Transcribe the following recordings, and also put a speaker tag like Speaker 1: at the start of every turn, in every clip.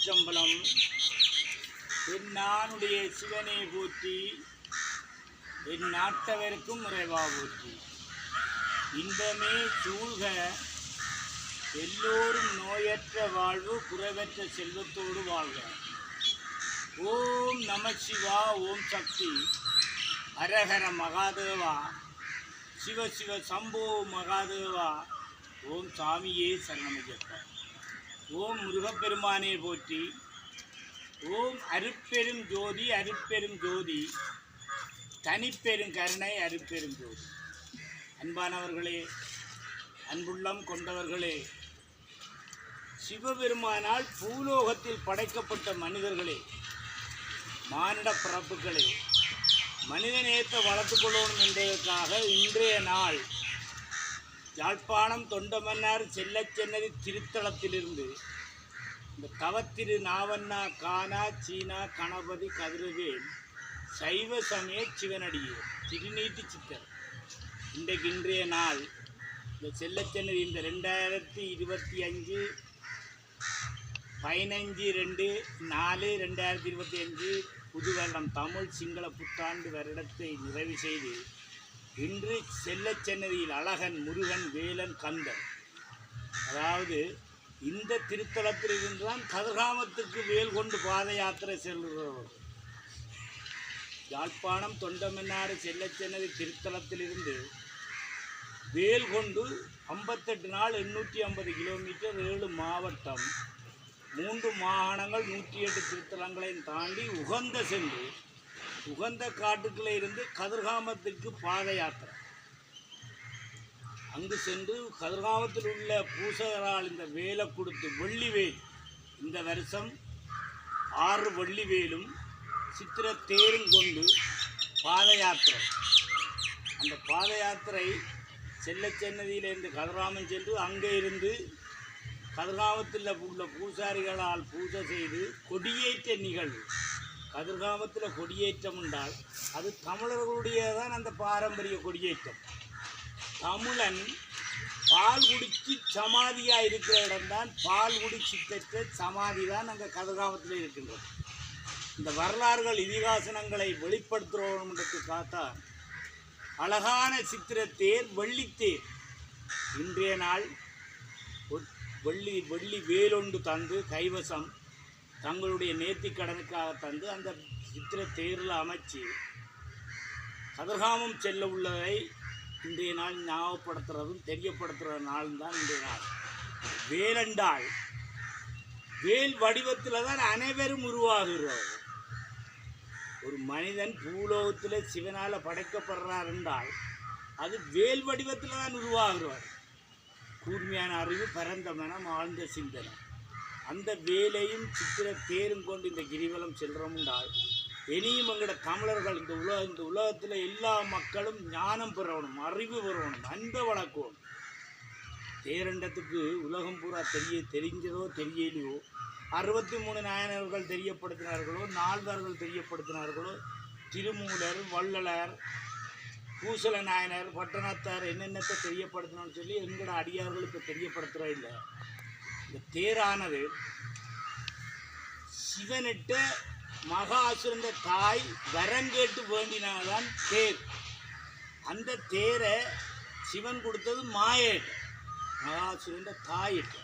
Speaker 1: திருச்சிற்றம்பலம். என்னானுடைய சிவனை போற்றி, என் நாட்டவருக்கும் இறைவா போற்றி. இன்பமே சூழ்க, எல்லோரும் நோயற்ற வாழ்வு, குறைவற்ற செல்வத்தோடு வாழ்க. ஓம் நம சிவா, ஓம் சக்தி, ஹரஹர மகாதேவா, சிவ சிவ சம்போ மகாதேவா, ஓம் சாமியே சரணமையப்பா. ஓம் முருகப்பெருமானே போற்றி. ஓம் அருட்பெரும் ஜோதி, அருட்பெரும் ஜோதி, தனிப்பெரும் கருணை, அருட்பெரும் ஜோதி. அன்பானவர்களே, அன்புள்ளம் கொண்டவர்களே, சிவபெருமானால் பூலோகத்தில் படைக்கப்பட்ட மனிதர்களே, மானிட பிறப்புகளே, மனிதநேயத்தை வளர்த்துக்கொள்ளணும் என்பதற்காக இன்றைய நாள் யாழ்ப்பாணம் தொண்டமன்னார் செல்லச்சென்னதி திருத்தலத்திலிருந்து இந்த தவத்திரு நாவண்ணா கானா சீனா கணபதி கதிரவேல் சைவ சமய சிவனடியே திருநீட்டி சித்தர் இன்றைய நாள் இந்த செல்லச்சென்னதி இந்த 2025 15/2/4/2025 புது வருடம் தமிழ் சிங்கள புத்தாண்டு வருடத்தை நிறைவு செய்து இன்று செல்லச்சென்னதியில் அழகன் முருகன் வேலன் கந்தன், அதாவது இந்த திருத்தலத்தில் இருந்துதான் கதிர்காமத்திற்கு வேல் கொண்டு பாத யாத்திரை செல்கிறவர். யாழ்ப்பாணம் தொண்டமன்னாறு செல்லச்சென்னதி திருத்தலத்திலிருந்து வேல் கொண்டு 58 நாள் 850 கிலோமீட்டர், 7 மாவட்டம், 3 மாகாணங்கள், 108 திருத்தலங்களையும் தாண்டி உகந்த சென்று உகந்த காட்டுக்குள்ளே இருந்து கதிர்காமத்திற்கு பாத யாத்திரை. அங்கு சென்று கதிர்காமத்தில் உள்ள பூசகரால் இந்த வேலை கொடுத்து வெள்ளிவேல், இந்த வருஷம் 6 வெள்ளிவேலும் சித்திர தேரும் கொண்டு பாத யாத்திரை. அந்த பாத யாத்திரை செல்லச்சென்னதியிலிருந்து கதிர்காமம் சென்று அங்கே இருந்து கதிர்காமத்தில் உள்ள பூசாரிகளால் பூஜை செய்து கொடியேற்ற நிகழ்வு. கதிர்காமத்தில் கொடியேற்றம் உண்டால் அது தமிழர்களுடைய தான் அந்த பாரம்பரிய கொடியேற்றம். தமிழன் பால் குடிச்சு சமாதியாக இருக்கிற இடம்தான் பால் குடிச்சு பெற்ற சமாதி தான் அங்கே கதிர்காமத்தில் இருக்கின்றது. இந்த வரலாறுகள் இதிகாசனங்களை வெளிப்படுத்துகிறோம்ன்றதுக்காகத்தான் அழகான சித்திரத்தேர் வெள்ளித்தேர் இன்றைய நாள் வெள்ளி வேலொண்டு தந்து கைவசம் தங்களுடைய நேர்த்திக்கடனுக்காக தந்து அந்த சித்திர தேரில் அமைச்சு கதிர்காமம் செல்ல உள்ளதை இன்றைய நாள் ஞாபகப்படுத்துறதும் தெரியப்படுத்துகிற நாள் தான் இன்றைய நாள். வேலண்டால் வேல் வடிவத்தில் தான் அனைவரும் உருவாகிறார். ஒரு மனிதன் பூலோகத்தில் சிவனால் படைக்கப்படுறார் என்றால் அது வேல் வடிவத்தில் தான் உருவாகிறார். கூர்மையான அறிவு, பரந்த மனம், ஆழ்ந்த சிந்தனை, அந்த வேலையும் சித்திர தேரும் கொண்டு இந்த கிரிவலம் செல்கிறோம் என்றால் இனியும் எங்களோட தமிழர்கள் இந்த உலகத்தில் எல்லா மக்களும் ஞானம் பெறணும், அறிவு பெறணும், அன்பை வளர்க்கணும். தேரண்டத்துக்கு உலகம் பூரா தெரிஞ்சதோ தெரியலையோ 63 நாயனர்கள் தெரியப்படுத்தினார்களோ, நால்வர்கள் தெரியப்படுத்தினார்களோ, திருமூலர், வள்ளலார், பூசல நாயனர், பட்டணத்தார் என்னென்னத்தை தெரியப்படுத்தினோன்னு சொல்லி எங்களோட அடியார்கள் இப்போ தெரியப்படுத்துகிறா இல்லை. இந்த தேரானது சிவனிட்ட மகாசுரந்த தாய் வரங்கேட்டு வேண்டினால்தான் தேர். அந்த தேரை சிவன் கொடுத்தது மாயேட்டு, மகாசுரந்த தாயிட்ட.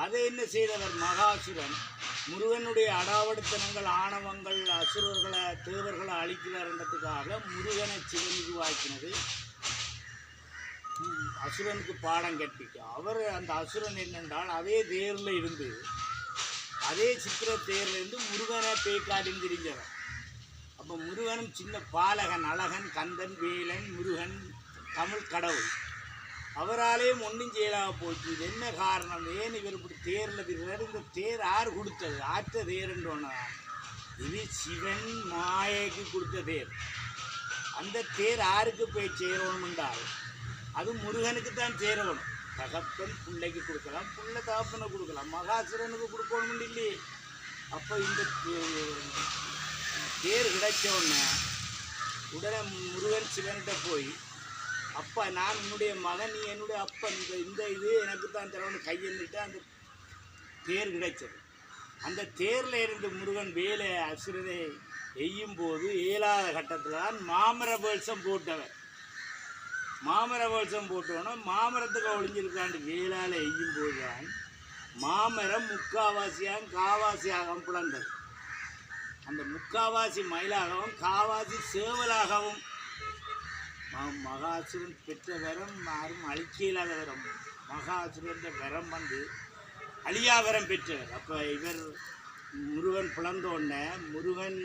Speaker 1: அதை என்ன செய்தவர் மகாசுரன்? முருகனுடைய அடாவடித்தனங்கள், ஆணவங்கள், அசுரர்களை தேவர்களை அழிக்கிறார்ன்றதுக்காக முருகனை சிவன் உருவாக்கினது. அசுரனுக்கு பாடம் கற்பிக்க அவர் அந்த அசுரன் என்னென்றால் அதே தேரில் இருந்து, அதே சித்திர தேரில் இருந்து முருகனை பேக்காடின்னு தெரிஞ்சவர். அப்போ முருகனும் சின்ன பாலகன், அழகன், கந்தன், வேலன், முருகன், தமிழ் கடவுள். அவராலேயும் ஒன்றும் செய்யலாக போச்சு. இது என்ன காரணம்? ஏன் இவர் இப்படி தேரில் இருக்கிறார்? இந்த தேர் யார் கொடுத்தது? ஆற்ற தேர்ன்றோன்னா இது சிவன் மாயைக்கு கொடுத்த தேர். அந்த தேர் யாருக்கு போய் சேரணும் என்றால் அது முருகனுக்கு தான் சேரணும். தகப்பன் பிள்ளைக்கு கொடுக்கலாம், பிள்ளை தகப்பனை கொடுக்கலாம், மகாசுரனுக்கு கொடுக்கணும் இல்லையே. அப்போ இந்த தேர் கிடைச்ச உடனே உடனே முருகன் சிவன்கிட்ட போய், அப்பா நான் என்னுடைய மகன், நீ என்னுடைய அப்பன், இந்த இது எனக்கு தான் தரணும்னு கையெழுந்துட்டு அந்த தேர் கிடைச்சது. அந்த தேரில் இருந்து முருகன் வேலை அசுரனை எய்யும் போது இயலாத கட்டத்தில் தான் மாமர வேஷம் போட்டவர். மாமர வேஷம் போட்டோன்னா மாமரத்துக்கு ஒளிஞ்சிருக்காண்டு வேளால் எய்யும் போது தான் மாமரம் முக்காவாசியாக காவாசியாகவும் பிளந்தது. அந்த முக்காவாசி மயிலாகவும் காவாசி சேவலாகவும் மகாசுரன் பெற்ற வரம் யாரும் அழிக்க இல்லாத வரம். மகாசுரன் வரம் வந்து அழியா வரம் பெற்றவர். அப்போ இவர் முருகன் பிளந்தோடனே முருகன்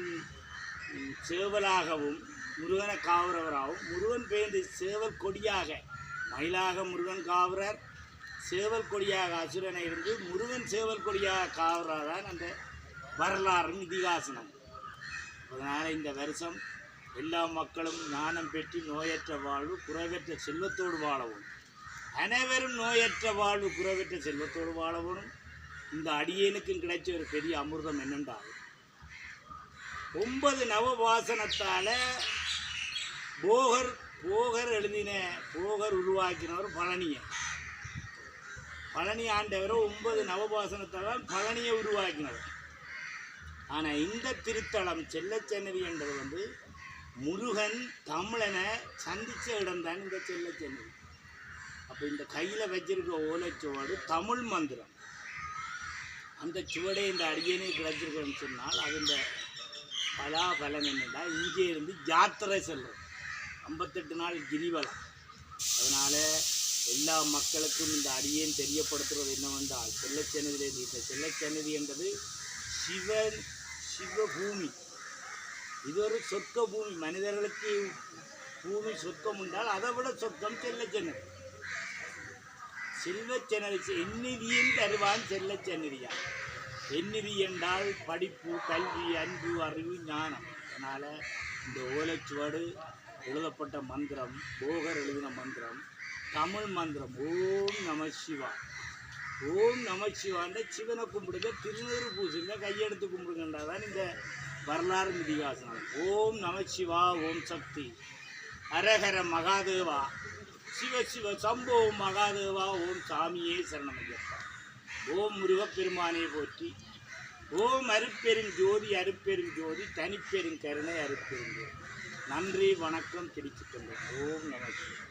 Speaker 1: சேவலாகவும் முருகனை காவுறவராகவும் முருகன் பேர்ந்து சேவல் கொடியாக மயிலாக முருகன் காவுறார், சேவல் கொடியாக அசுரனை இருந்து முருகன் சேவல் கொடியாக காவுறாதான் அந்த வரலாறும் இதிகாசனம். அதனால் இந்த வருஷம் எல்லா மக்களும் ஞானம் பெற்று நோயற்ற வாழ்வு குறைவற்ற செல்வத்தோடு வாழவும், அனைவரும் நோயற்ற வாழ்வு குறைவற்ற செல்வத்தோடு வாழவும். இந்த அடியேனுக்கும் கிடைச்ச ஒரு பெரிய அமிர்தம் என்னென்றால் 9 நவவாசனத்தால் போகர் எழுதின போகர் உருவாக்கினவர் பழனி ஆண்டவர் 9 நவபாசனத்தால் பழனியை உருவாக்கினவர். ஆனால் இந்த திருத்தலம் செல்லச்சன்னதி என்பது வந்து முருகன் தமிழனை சந்தித்த இடம்தான் இந்த செல்லச்சன்னதி. அப்போ இந்த கையில் வச்சிருக்க ஓலைச்சுவடு தமிழ் மந்திரம். அந்த சுவடை இந்த அடியேனே கிடைச்சிருக்கன்னு சொன்னால் அது இந்த பலாபலன் என்னென்னா இங்கே இருந்து யாத்திரை செல்லும் 58 நாள் கிரிவலம். அதனால் எல்லா மக்களுக்கும் இந்த அடியேன் தெரியப்படுத்துவது என்னவென்றால் செல்லச்சன்னதியில் இந்த செல்லச்சன்னதி என்பது சிவபூமி. இது ஒரு சொர்க்க பூமி. மனிதர்களுக்கு பூமி சொர்க்கம் உண்டால் அதை விட சொர்க்கம் செல்லச்சன்னதி. செல்வச்சன்னதி எண்ணிதியின் தருவான் செல்லச்சன்னதியா. எண்ணிதி என்றால் படிப்பு, கல்வி, அன்பு, அறிவு, ஞானம். அதனால் இந்த ஓலைச்சுவடு எழுதப்பட்ட மந்திரம் போகர் எழுதின மந்திரம் தமிழ் மந்திரம். ஓம் நம சிவா. ஓம் நம சிவான்ற சிவனை கும்பிடுங்க, திருநூறு பூசுங்க, கையெடுத்து கும்பிடுங்கன்றதான் இந்த வரலாறு இதிகாசனம். ஓம் நம சிவா, ஓம் சக்தி, ஹரஹர மகாதேவா, சிவ சம்போ மகாதேவா, ஓம் சாமியே சரணமையப்பா, ஓம் முருகப்பெருமானே போற்றி, ஓம் அருட்பெரும் ஜோதி தனிப்பெரும் கருணை அருட்பெரும் ஜோதி. நன்றி, வணக்கம், திருச்சிற்றம்பலம். ஓம் நம சிவாய.